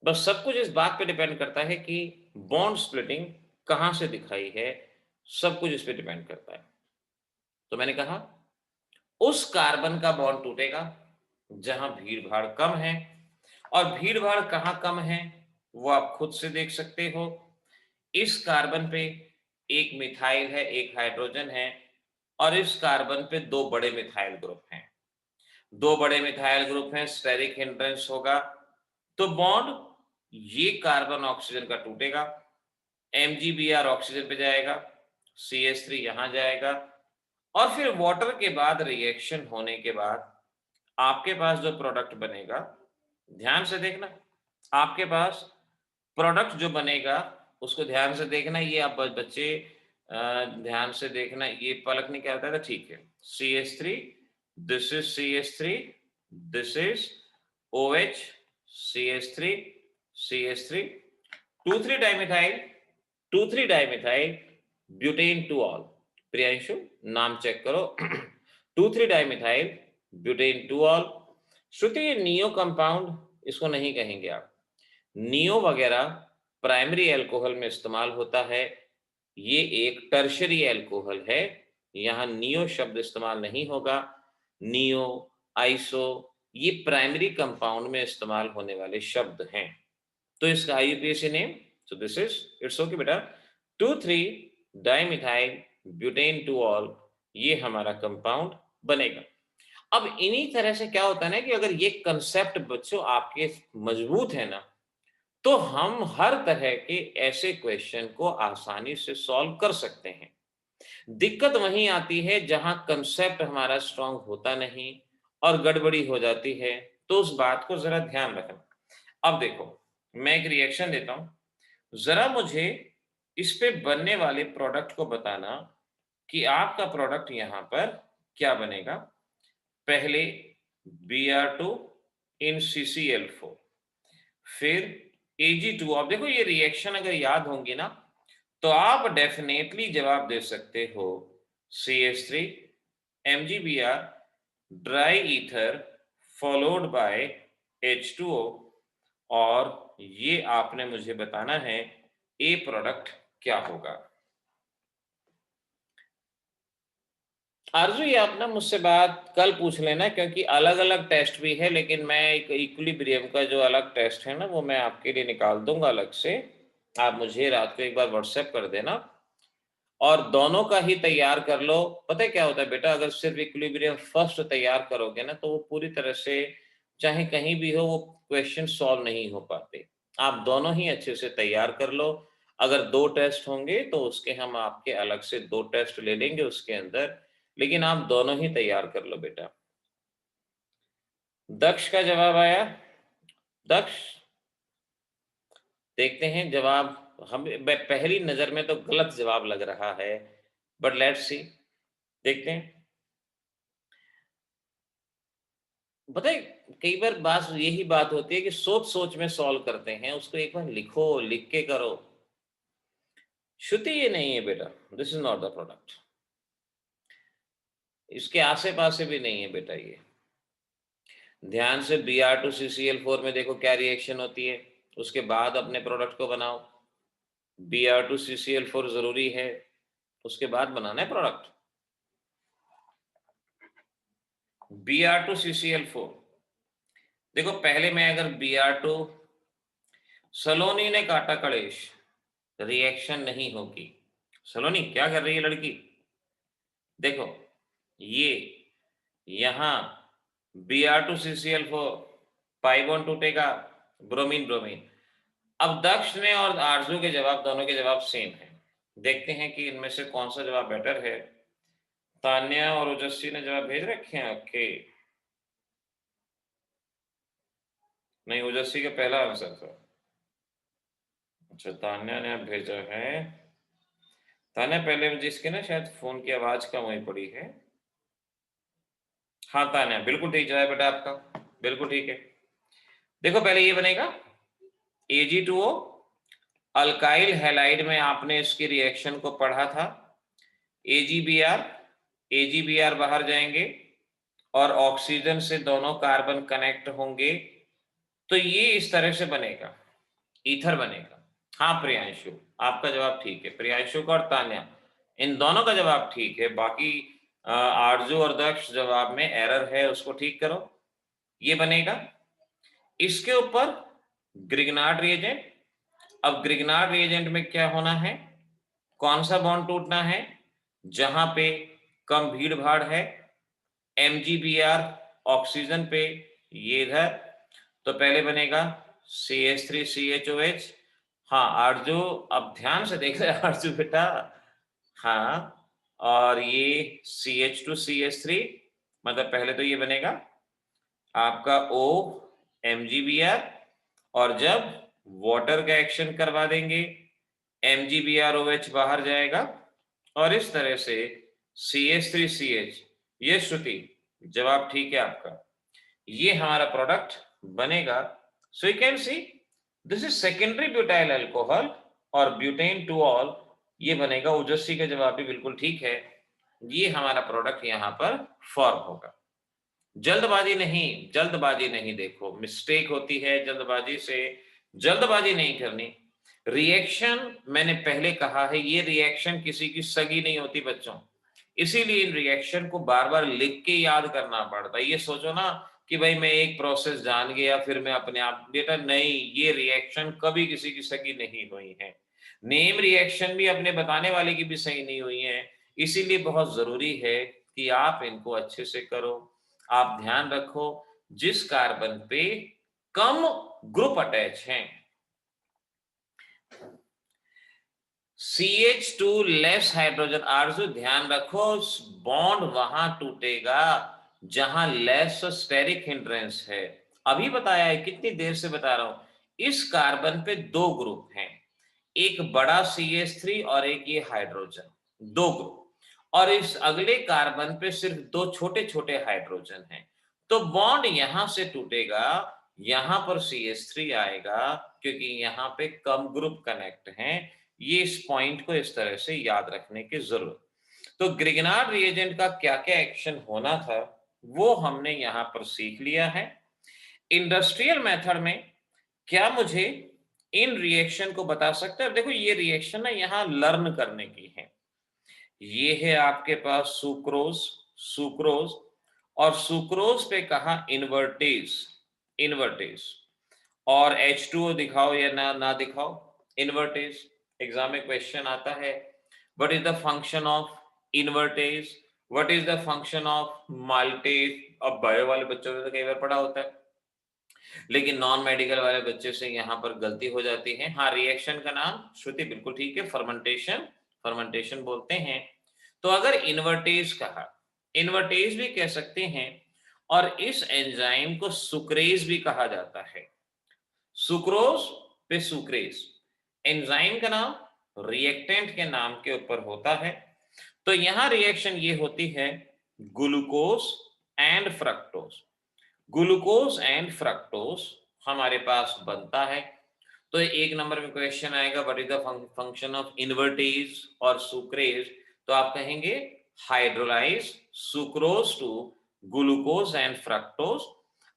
बस सब कुछ इस बात पे डिपेंड करता है कि बॉन्ड स्प्लिटिंग कहां से दिखाई है, सब कुछ इस पे डिपेंड करता है। तो मैंने कहा उस कार्बन का बॉन्ड टूटेगा जहां भीड़ भाड़ कम है, और भीड़ भाड़ कहां कम है वो आप खुद से देख सकते हो। इस कार्बन पे एक मिथाइल है, एक हाइड्रोजन है, और इस कार्बन पे दो बड़े मिथाइल ग्रुप हैं। दो बड़े मिथाइल ग्रुप हैं, स्टेरिक हिंड्रेंस होगा, तो बॉन्ड ये कार्बन ऑक्सीजन का टूटेगा, MgBr ऑक्सीजन पे जाएगा, CH3 यहां जाएगा, और फिर वाटर के बाद रिएक्शन होने के बाद आपके पास जो प्रोडक्ट बनेगा, ध्यान से देखना, आपके पास प्रोडक्ट जो बनेगा उसको ध्यान से देखना। ये आप बच्चे ध्यान से देखना, ये पलक ने क्या बताया था, ठीक है। CH3, this is CH3, this is OH, CH3, CH3, 2,3 dimethyl, 2,3 dimethyl butane two all. Priyanshu नाम चेक करो। 2,3 डाइमिथाइल ब्यूटेन टू ऑल। श्रुति, ये नियो कंपाउंड इसको नहीं कहेंगे आप। नियो वगैरह प्राइमरी अल्कोहल में इस्तेमाल होता है, ये एक टर्शरी अल्कोहल है, यहाँ नियो शब्द इस्तेमाल नहीं होगा। नियो, आइसो, ये प्राइमरी कंपाउंड में इस्तेमाल होने वाले शब्द हैं। तो इसका IUPAC name, so this is, it's okay बेटा, 2,3-डाइमिथाइल ब्यूटेन टूऑल, ये हमारा कंपाउंड बनेगा। अब इन्हीं तरह से क्या होता है ना कि अगर ये कंसेप्ट बच्चों आपके मजबूत है ना, तो हम हर तरह के ऐसे क्वेश्चन को आसानी से सॉल्व कर सकते हैं। दिक्कत वहीं आती है जहां कंसेप्ट हमारा स्ट्रांग होता नहीं और गड़बड़ी हो जाती है, तो उस बात को जरा ध्यान रखना। अब देखो, मैं एक रिएक्शन देता हूं, जरा मुझे इस पे बनने वाले प्रोडक्ट को बताना कि आपका प्रोडक्ट यहां पर क्या बनेगा। पहले Br2 इन CCl4, फिर Ag2। अब देखो ये रिएक्शन अगर याद होंगी ना, तो आप डेफिनेटली जवाब दे सकते हो CH3 MgBr dry ether followed by H2O, और ये आपने मुझे बताना है ए प्रोडक्ट क्या होगा। आरजू, ये आप ना मुझसे बात कल पूछ लेना, क्योंकि अलग अलग टेस्ट भी है, लेकिन मैं एक इक्विलिब्रियम का जो अलग टेस्ट है ना, वो मैं आपके लिए निकाल दूंगा अलग से। आप मुझे रात को एक बार व्हाट्सएप कर देना और दोनों का ही तैयार कर लो। पता है क्या होता है बेटा, अगर सिर्फ इक्विलिब्रियम फर्स्ट तैयार करोगे ना, तो वो पूरी तरह से चाहे कहीं भी हो वो क्वेश्चन सॉल्व नहीं हो पाते। आप दोनों ही अच्छे से तैयार कर लो। अगर 2 टेस्ट होंगे तो उसके हम आपके अलग से 2 टेस्ट ले लेंगे उसके अंदर, लेकिन आप दोनों ही तैयार कर लो बेटा। दक्ष का जवाब आया। दक्ष, देखते हैं जवाब। हम पहली नजर में तो गलत जवाब लग रहा है, बट लेट्स सी, देखते हैं। पता है कई बार बात यही बात होती है कि सोच सोच में सॉल्व करते हैं, उसको एक बार लिखो, लिख के करो। श्रुति ये नहीं है बेटा, this is not the product, इसके आसे पासे भी नहीं है बेटा। ये ध्यान से Br2CCl4 में देखो क्या रिएक्शन होती है, उसके बाद अपने प्रोडक्ट को बनाओ। Br2CCl4 जरूरी है, उसके बाद बनाना है प्रोडक्ट। Br2CCl4, देखो पहले मैं अगर Br2, सलोनी ने काटा कलेश, रिएक्शन नहीं होगी। सलोनी क्या कर रही है लड़की, देखो ये यहां Br2CCl4 पाई बॉन्ड टूटेगा, ब्रोमीन ब्रोमीन। अब दक्ष ने और आरजू के जवाब, दोनों के जवाब सेम है। देखते हैं कि इनमें से कौन सा जवाब बेटर है। तान्या और ओजस्वी ने जवाब भेज रखे हैं। ओके, नहीं, ओजस्वी का पहला आंसर था। अच्छा, तान्या ने अब भेजा है। तान्या पहले मुझे इसके ना शायद फोन की आवाज कम हुई पड़ी है। हाँ तान्या, बिल्कुल ठीक जवाब बेटा आपका, बिल्कुल ठीक है। देखो पहले ये बनेगा Ag2O, अल्काइल हैलाइड में आपने इसकी रिएक्शन को पढ़ा था। AgBr, AgBr बाहर जाएंगे और ऑक्सीजन से दोनों कार्बन कनेक्ट होंगे, तो ये इस तरह से बनेगा, ईथर बनेगा। हाँ प्रियांशु, आपका जवाब ठीक है। प्रियांशु का और तान्या, इन दोनों का जवाब ठीक है। बाकी आरजू और दक्ष जवाब में एरर है, उसको ठीक करो। ये बनेगा, इसके ऊपर ग्रिग्नार्ड रिएजेंट। अब ग्रिग्नार्ड रिएजेंट में क्या होना है, कौन सा बॉन्ड टूटना है, जहां पे कम भीड़ भाड़ है, MgBr ऑक्सीजन पे, ये इधर, तो पहले बनेगा CH3CHOH। हाँ आरजू, अब ध्यान से देख रहे आरजू बेटा। हाँ, और ये CH2CH3, मतलब पहले तो ये बनेगा आपका O MgBr, और जब वाटर का एक्शन करवा देंगे MgBrOH बाहर जाएगा, और इस तरह से CH3CH। ये श्रुति जवाब ठीक है आपका, ये हमारा प्रोडक्ट बनेगा। So you can see this is secondary butyl alcohol और ब्यूटेन टूऑल, ये बनेगा। ओजस्वी का जवाब भी बिल्कुल ठीक है, ये हमारा प्रोडक्ट यहां पर फॉर्म होगा। जल्दबाजी नहीं, देखो मिस्टेक होती है जल्दबाजी से, जल्दबाजी नहीं करनी। रिएक्शन मैंने पहले कहा है, ये रिएक्शन किसी की सगी नहीं होती बच्चों, इसीलिए इन रिएक्शन को बार बार लिख के याद करना पड़ता है। ये सोचो ना कि भाई मैं एक प्रोसेस जान गया फिर मैं अपने आप, बेटा नहीं, ये रिएक्शन कभी किसी की सगी नहीं हुई है। नेम रिएक्शन भी अपने बताने वाले की भी सही नहीं हुई है, इसीलिए बहुत जरूरी है कि आप इनको अच्छे से करो। आप ध्यान रखो, जिस कार्बन पे कम ग्रुप अटैच हैं, CH2 लेस हाइड्रोजन, आरजू ध्यान रखो, बॉन्ड वहां टूटेगा जहां लेस स्टेरिक हिंड्रेंस है। अभी बताया है, कितनी देर से बता रहा हूं, इस कार्बन पे दो ग्रुप हैं, एक बड़ा CH3 और एक ये हाइड्रोजन, दो ग्रुप, और इस अगले कार्बन पे सिर्फ दो छोटे छोटे हाइड्रोजन हैं। तो बॉन्ड यहां से टूटेगा, यहां पर CH3 आएगा, क्योंकि यहां पे कम ग्रुप कनेक्ट हैं। ये इस पॉइंट को इस तरह से याद रखने की जरूरत। तो ग्रिग्नार्ड रिएजेंट का क्या क्या एक्शन होना था वो हमने यहां पर सीख लिया है। इंडस्ट्रियल मेथड में क्या मुझे इन रिएक्शन को बता सकते हैं? देखो ये रिएक्शन ना यहाँ लर्न करने की है। ये है आपके पास सुक्रोज, सुक्रोज, और सुक्रोज पे कहा इन्वर्टेज, इन्वर्टेज, और H2O दिखाओ या ना दिखाओ, इन्वर्टेज। एग्जाम में क्वेश्चन आता है, what is the function of invertase, what is the function of maltase. अब बायो वाले बच्चों ने तो कई बार पढ़ा होता है, लेकिन नॉन मेडिकल वाले बच्चे से यहाँ पर गलती हो जाती है। हाँ, रिएक्शन का नाम श्रुति बिल्कुल ठीक है, फर्मेंटेशन, फर्मेंटेशन बोलते हैं। तो अगर इन्वर्टेज कहा, इन्वर्टेज भी कह सकते हैं, और इस एंजाइम को सुक्रेज भी कहा जाता है। सुक्रोज पे सुक्रेज, एंजाइम का नाम रिएक्टेंट के नाम के ऊपर होता है। तो यहां रिएक्शन ये होती है glucose and fructose, glucose and fructose हमारे पास बनता है। तो एक नंबर में क्वेश्चन आएगा, what is the function of invertase और सुक्रेज, तो आप कहेंगे hydrolyse sucrose to glucose and fructose.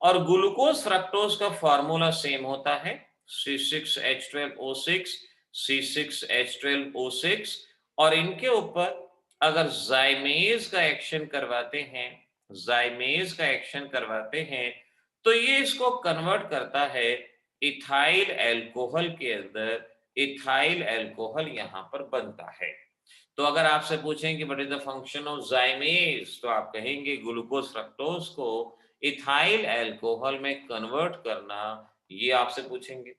और ग्लूकोज फ्रक्टोज का फॉर्मूला सेम होता है, C6H12O6, C6H12O6, और इनके ऊपर अगर जाइमेज का एक्शन करवाते हैं, जाइमेज का एक्शन करवाते हैं, तो ये इसको कन्वर्ट करता है इथाइल एल्कोहल के अंदर, इथाइल एल्कोहल यहां पर बनता है। तो अगर आपसे पूछें कि what is the function of zymase, तो आप कहेंगे ग्लूकोज फ्रक्टोज को इथाइल एल्कोहल में कन्वर्ट करना, ये आपसे पूछेंगे।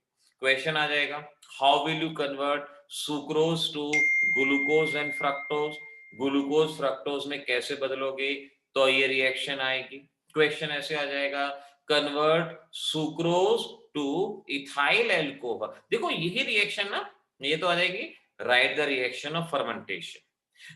क्वेश्चन आ जाएगा, how will you convert sucrose to glucose and fructose, glucose fructose में कैसे बदलोगे, तो ये रिएक्शन आएगी। क्वेश्चन ऐसे आ जाएगा, convert sucrose two ethyl alcohol. देखो यही रिएक्शन ना, ये तो आ जाएगी, write the reaction of fermentation,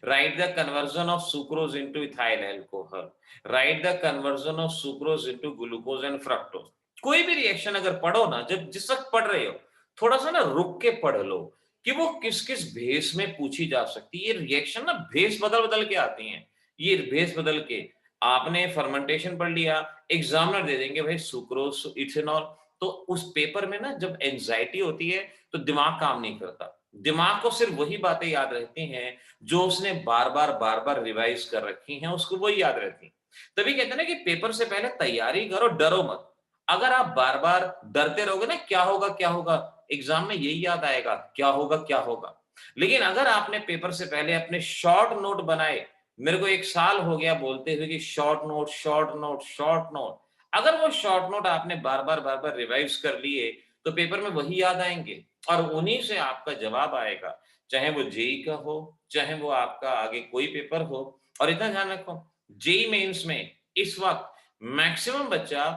write the conversion of sucrose into ethyl alcohol, write the conversion of sucrose into glucose and fructose। कोई भी रिएक्शन अगर पढ़ो ना, जब जिस वक्त पढ़ रहे हो थोड़ा सा ना रुक के पढ़ लो कि वो किस किस भेस में पूछी जा सकती है। ये रिएक्शन ना भेस बदल बदल के आती हैं, ये भेस बदल के, आपने फर्मेंटेशन पढ़ लिया, एग्जामिनर दे देंगे भाई सुक्रोज इथेनॉल, तो उस पेपर में ना जब एंजाइटी होती है तो दिमाग काम नहीं करता, दिमाग को सिर्फ वही बातें याद रहती हैं जो उसने बार बार रिवाइज कर रखी हैं, उसको वही याद रहती हैं। तभी कहते हैं ना कि पेपर से पहले तैयारी करो, डरो मत। अगर आप बार बार डरते रहोगे ना क्या होगा, एग्जाम में यही याद आएगा क्या होगा। लेकिन अगर आपने पेपर से पहले अपने शॉर्ट नोट बनाए, मेरे को 1 साल हो गया बोलते हुए कि short note short note short note, अगर वो शॉर्ट नोट आपने बार बार रिवाइज कर लिए तो पेपर में वही याद आएंगे और उन्हीं से आपका जवाब आएगा, चाहे वो जेई का हो, चाहे वो आपका आगे कोई पेपर हो। और इतना ध्यान रखो, जेई मेंस में इस वक्त मैक्सिमम बच्चा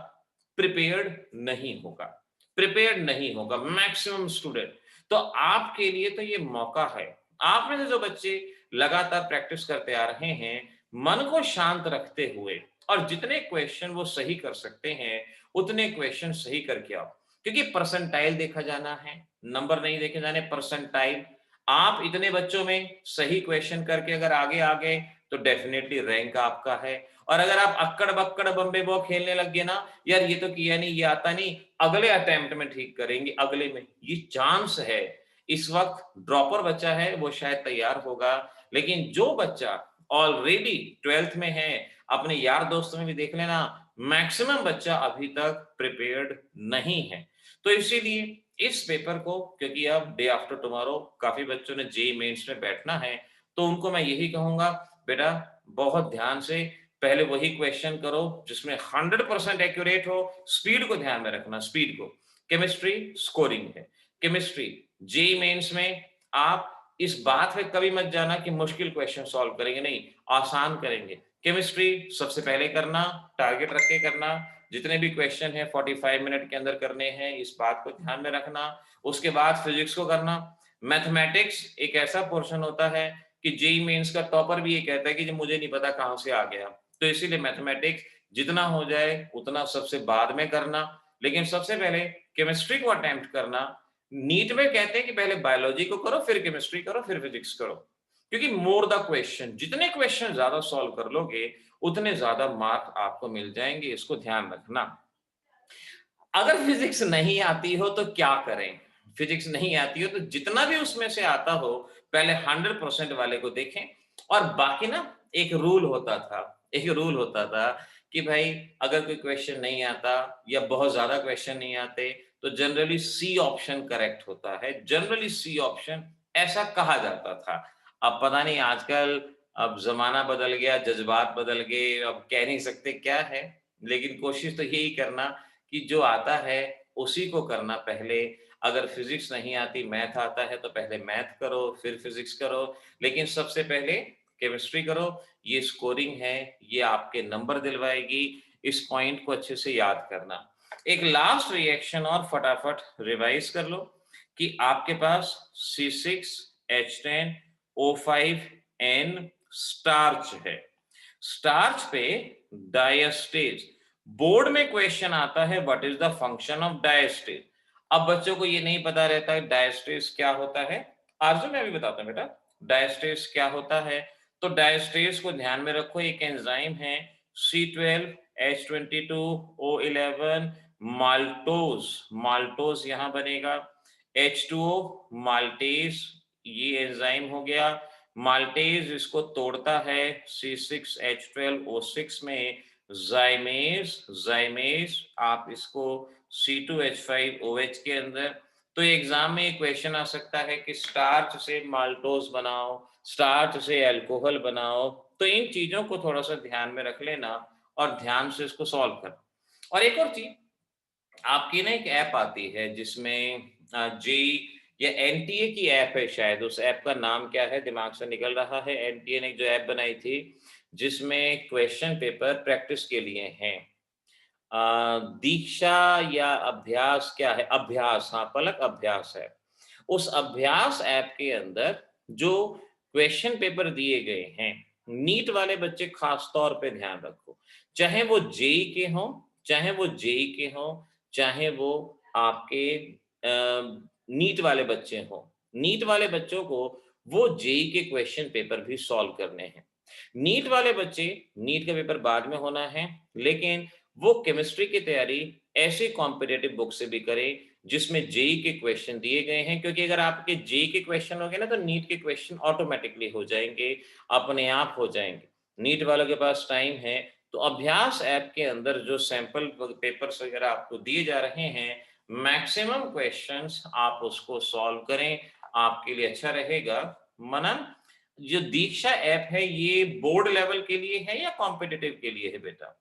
प्रिपेयर्ड नहीं होगा, प्रिपेयर्ड नहीं होगा मैक्सिमम स्टूडेंट। तो आपके लिए तो ये मौका है, आप में से जो बच्चे लगातार प्रैक्टिस करते आ रहे हैं, मन को शांत रखते हुए, और जितने क्वेश्चन वो सही कर सकते हैं उतने क्वेश्चन सही करके आओ, क्योंकि परसेंटाइल देखा जाना है, नंबर नहीं देखे जाने, परसेंटाइल। आप इतने बच्चों में सही क्वेश्चन करके अगर आगे आ गए तो डेफिनेटली रैंक आपका है। और अगर आप अक्कड़ बक्कड़ बम्बे बॉ खेलने लग गए ना, यार ये तो किया नहीं, ये आता नहीं, अगले अटेम्प्ट में ठीक करेंगे, अगले में, ये चांस है। इस वक्त ड्रॉपर बच्चा है वो शायद तैयार होगा, लेकिन जो बच्चा ऑलरेडी 12th में है, अपने यार दोस्तों में भी देख लेना, मैक्सिमम बच्चा अभी तक प्रिपेयर्ड नहीं है। तो इसीलिए इस पेपर को, क्योंकि अब डे आफ्टर टुमारो काफी बच्चों ने जेईई मेंस में बैठना है, तो उनको मैं यही कहूंगा, बेटा बहुत ध्यान से पहले वही क्वेश्चन करो जिसमें 100% एक्यूरेट हो। स्पीड को ध्यान में रखना, स्पीड को। केमिस्ट्री स्कोरिंग है, केमिस्ट्री जेईई मेंस में आप इस बात पे कभी मत जाना कि मुश्किल क्वेश्चन सॉल्व करेंगे, नहीं, आसान करेंगे। केमिस्ट्री सबसे पहले करना, टारगेट रख के करना, जितने भी क्वेश्चन है 45 मिनट के अंदर करने हैं, इस बात को ध्यान में रखना। उसके बाद फिजिक्स को करना। मैथमेटिक्स एक ऐसा पोर्शन होता है कि जेईई मेंस का टॉपर भी ये कहता है कि जी मुझे नहीं पता कहां से आ गया, तो इसीलिए मैथमेटिक्स जितना हो जाए उतना सबसे बाद में करना, लेकिन सबसे पहले केमिस्ट्री को अटेम्प्ट करना। नीट में कहते हैं कि पहले बायोलॉजी को करो, फिर केमिस्ट्री करो, फिर फिजिक्स करो, क्योंकि मोर द क्वेश्चन, जितने क्वेश्चन ज्यादा सॉल्व कर लोगे उतने ज्यादा मार्क आपको मिल जाएंगे, इसको ध्यान रखना। अगर फिजिक्स नहीं आती हो तो क्या करें? फिजिक्स नहीं आती हो तो जितना भी उसमें से आता हो पहले 100% वाले को देखें। और बाकी ना, एक रूल होता था कि भाई अगर कोई क्वेश्चन नहीं आता या बहुत ज्यादा क्वेश्चन नहीं आते तो जनरली सी ऑप्शन करेक्ट होता है, जनरली सी ऑप्शन, ऐसा कहा जाता था। अब पता नहीं आजकल, अब जमाना बदल गया, जज्बात बदल गए, अब कह नहीं सकते क्या है, लेकिन कोशिश तो यही करना कि जो आता है उसी को करना पहले। अगर फिजिक्स नहीं आती, मैथ आता है तो पहले मैथ करो, फिर फिजिक्स करो, लेकिन सबसे पहले केमिस्ट्री करो। ये स्कोरिंग है, ये आपके नंबर दिलवाएगी, इस पॉइंट को अच्छे से याद करना। एक लास्ट रिएक्शन और फटाफट रिवाइज कर लो कि आपके पास C6H10O5N स्टार्च है। स्टार्च पे डायस्टेज, बोर्ड में क्वेश्चन आता है what is the function of diastase. अब बच्चों को ये नहीं पता रहता है डायस्टेज क्या होता है। आरजू मैं अभी बताता हूँ बेटा डायस्टेज क्या होता है। तो डायस्टेज को ध्यान में रखो, एक एंजाइम है C12H22O11 माल्टोज, माल्टोज यहां बनेगा। H2O माल्टेज, ये एंजाइम हो गया। माल्टेज इसको तोड़ता है C6H12O6 में जाइमेज, जाइमेज आप इसको C2H5OH के अंदर। तो एग्जाम में क्वेश्चन आ सकता है कि स्टार्च से माल्टोज बनाओ, स्टार्च से अल्कोहल बनाओ। तो इन चीजों को थोड़ा सा ध्यान में रख लेना और ध्यान से इसको सॉल्व करना। और एक और चीज, आपकी ना एक ऐप आती है जिसमें जी या एनटीए की ऐप है, शायद उस ऐप का नाम क्या है दिमाग से निकल रहा है। एनटीए ने जो ऐप बनाई थी जिसमें क्वेश्चन पेपर प्रैक्टिस के लिए हैं, दीक्षा या अभ्यास, क्या है, अभ्यास, हाँ पलक अभ्यास है। उस अभ्यास ऐप के अंदर जो क्वेश्चन पेपर दिए गए हैं, नीट वाले बच्चे खास तौर पे ध्यान रखो, चाहे वो जेई के हों, चाहे वो जेई के हों, चाहे वो आपके नीट वाले बच्चे हों, नीट वाले बच्चों को वो जेई के क्वेश्चन पेपर भी सॉल्व करने हैं। नीट वाले बच्चे, नीट का पेपर बाद में होना है, लेकिन वो केमिस्ट्री की तैयारी ऐसे कॉम्पिटेटिव बुक से भी करें जिसमें जेई के क्वेश्चन दिए गए हैं, क्योंकि अगर आपके जेई के क्वेश्चन हो गए ना तो नीट के क्वेश्चन ऑटोमेटिकली हो जाएंगे, अपने आप हो जाएंगे। नीट वालों के पास टाइम है तो अभ्यास ऐप के अंदर जो सैंपल पेपर्स वगैरह आपको दिए जा रहे हैं, मैक्सिमम क्वेश्चंस आप उसको सॉल्व करें, आपके लिए अच्छा रहेगा। मनन, जो दीक्षा ऐप है ये बोर्ड लेवल के लिए है या कॉम्पिटिटिव के लिए है बेटा?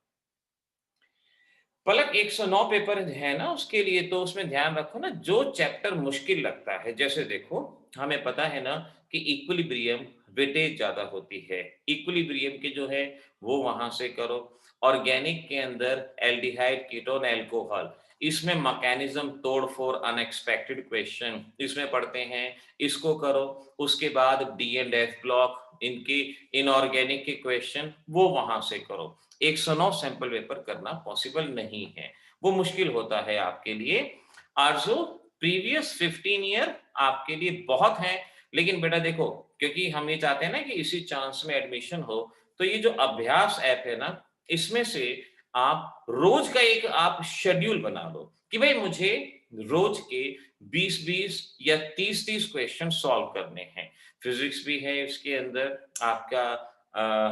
पलक 109 पेपर है ना उसके लिए, तो उसमें ध्यान रखो ना जो चैप्टर मुश्किल लगता है। जैसे देखो, हमें पता है ना कि इक्विलिब्रियम वेटेज ज्यादा होती है, इक्विलिब्रियम के जो है वो वहां से करो। ऑर्गेनिक के अंदर एल्डिहाइड कीटोन एल्कोहल, इसमें मैकेनिज्म तोड़ फोड़ अनएक्सपेक्टेड क्वेश्चन इसमें पढ़ते हैं, इसको करो। उसके बाद डी एंड एफ ब्लॉक, इनके इनऑर्गेनिक के क्वेश्चन वो वहां से करो। 109 सैंपल पेपर करना पॉसिबल नहीं है, वो मुश्किल होता है आपके लिए। आरजू, प्रीवियस 15 ईयर आपके लिए बहुत है, लेकिन बेटा देखो, क्योंकि हम ये चाहते हैं ना कि इसी चांस में एडमिशन हो, तो ये जो अभ्यास ऐप है ना, इसमें से आप रोज का एक आप शेड्यूल बना लो कि भाई मुझे रोज के 20-20 या 30-30 क्वेश्चन सॉल्व करने हैं। फिजिक्स भी है इसके अंदर, आपका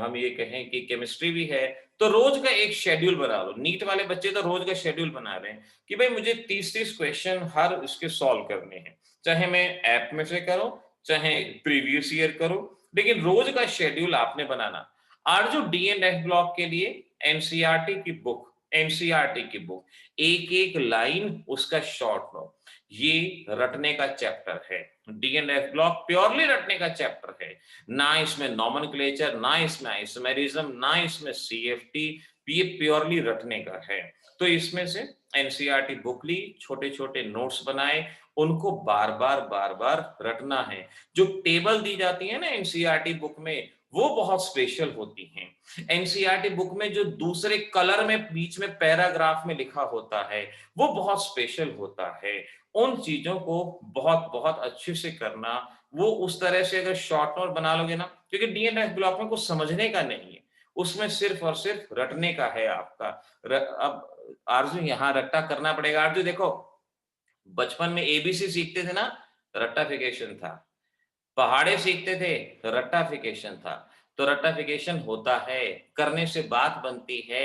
हम ये कहें कि केमिस्ट्री भी है, तो रोज का एक शेड्यूल बना लो। नीट वाले बच्चे तो रोज का शेड्यूल बना रहे हैं कि भाई मुझे 30-30 क्वेश्चन हर इसके सॉल्व करने हैं, चाहे मैं ऐप में से करूं, चाहे प्रीवियस ईयर करूं, लेकिन रोज का शेड्यूल आपने बनाना। और जो डी एंड एफ ब्लॉक के लिए एनसीईआरटी की बुक, एनसीईआरटी की बुक, एक एक लाइन उसका शॉर्ट नो, ये रटने का चैप्टर है। D and F block purely रटने का चैप्टर है, ना इसमें नॉमेनक्लेचर, ना इसमें आइसोमेरिज्म, ना इसमें सीएफटी, ये प्योरली रटने का है। तो इसमें से एनसीईआरटी बुक ली, छोटे छोटे नोट्स बनाए, उनको बार बार रटना है। जो टेबल दी जाती है ना एनसीईआरटी बुक में, वो बहुत स्पेशल होती हैं। एनसीईआरटी बुक में जो दूसरे कलर में बीच में पैराग्राफ में लिखा होता है, वो बहुत स्पेशल होता है। उन चीजों को बहुत बहुत अच्छे से करना, वो उस तरह से अगर शॉर्ट नोट बना लोगे ना, क्योंकि डीएनएफ ब्लॉक में कुछ समझने का नहीं है, उसमें सिर्फ और सिर्फ रटने का है आपका। अब आरजू यहाँ रट्टा करना पड़ेगा। आरजू देखो, बचपन में एबीसी सीखते थे ना, रट्टाफिकेशन था। पहाड़े सीखते थे, रट्टाफिकेशन था। तो रट्टाफिकेशन होता है, करने से बात बनती है।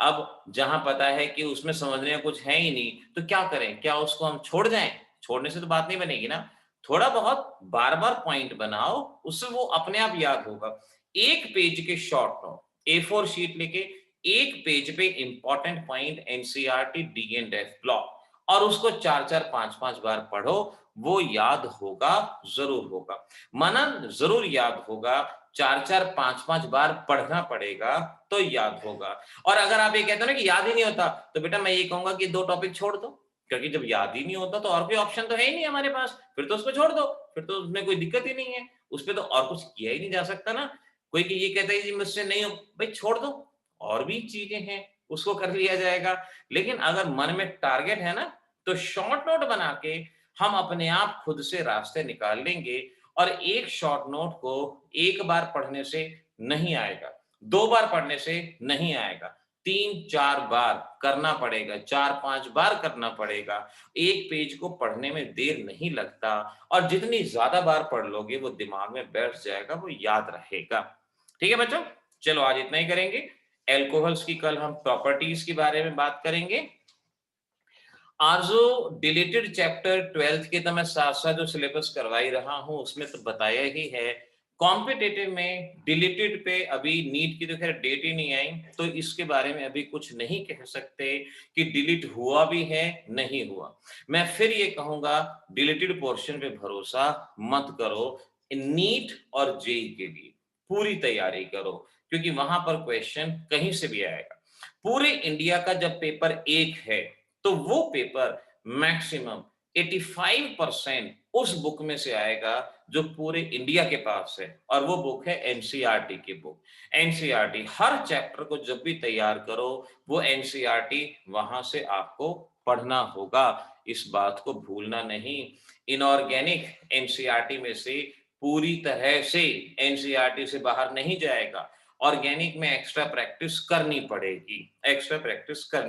अब जहां पता है कि उसमें समझने का कुछ है ही नहीं, तो क्या करें? क्या उसको हम छोड़ जाएं? छोड़ने से तो बात नहीं बनेगी ना। थोड़ा बहुत बार बार पॉइंट बनाओ, उससे वो अपने आप याद होगा। एक पेज के शॉर्ट नोट, A4 शीट लेके एक पेज पे important point NCERT D and F block, और उसको 4-4 5-5 बार पढ़ो, वो याद होगा, जरूर होगा। मनन जरूर याद होगा, 4-4 5-5 बार पढ़ना पड़ेगा, तो याद होगा। और अगर आप ये कहते हो ना कि याद ही नहीं होता, तो बेटा मैं ये कहूंगा कि 2 टॉपिक छोड़ दो, क्योंकि जब याद ही नहीं होता तो और कोई ऑप्शन तो है ही नहीं हमारे पास, फिर तो उसको छोड़ दो, फिर तो उसमें कोई दिक्कत ही नहीं है, उसपे तो और कुछ किया ही नहीं जा सकता ना। कोई कि ये कहता है जी मुझसे नहीं हो, भाई छोड़ दो, और भी चीजें हैं, उसको कर लिया जाएगा। लेकिन अगर मन में टारगेट है ना, तो शॉर्ट नोट बना के हम अपने आप खुद से रास्ते निकाल लेंगे। और एक शॉर्ट नोट को एक बार पढ़ने से नहीं आएगा, 2 बार पढ़ने से नहीं आएगा, 3-4 बार करना पड़ेगा, 4-5 बार करना पड़ेगा। एक पेज को पढ़ने में देर नहीं लगता, और जितनी ज्यादा बार पढ़ लोगे वो दिमाग में बैठ जाएगा, वो याद रहेगा। ठीक है बच्चों, चलो आज इतना ही करेंगे। एल्कोहल्स की कल हम प्रॉपर्टीज के बारे में बात करेंगे। आरजू डिलीटेड चैप्टर 12th के तो मैं साथ साथ जो सिलेबस करवा ही रहा हूं, उसमें तो बताया ही है। कॉम्पिटेटिव में डिलीटेड पे अभी नीट की तो खैर डेट ही नहीं आई, तो इसके बारे में अभी कुछ नहीं कह सकते कि डिलीट हुआ भी है नहीं हुआ। मैं फिर ये कहूंगा, डिलीटेड पोर्शन पे भरोसा मत करो। नीट और जेई के लिए पूरी तैयारी करो, क्योंकि वहां पर क्वेश्चन कहीं से भी आएगा। पूरे इंडिया का जब पेपर एक है, तो वो पेपर मैक्सिमम 85% उस बुक में से आएगा जो पूरे इंडिया के पास है, और वो बुक है एनसीईआरटी की बुक। एनसीईआरटी हर चैप्टर को जब भी तैयार करो, वो एनसीईआरटी वहां से आपको पढ़ना होगा, इस बात को भूलना नहीं। इनऑर्गेनिक एनसीईआरटी में से पूरी तरह से एनसीईआरटी से बाहर नहीं जाएगा, ऑर्गेनिक में एक्स्ट्रा प्रैक्टिस करनी पड़ेगी, एक्स्ट्रा प्रैक्टिस करनी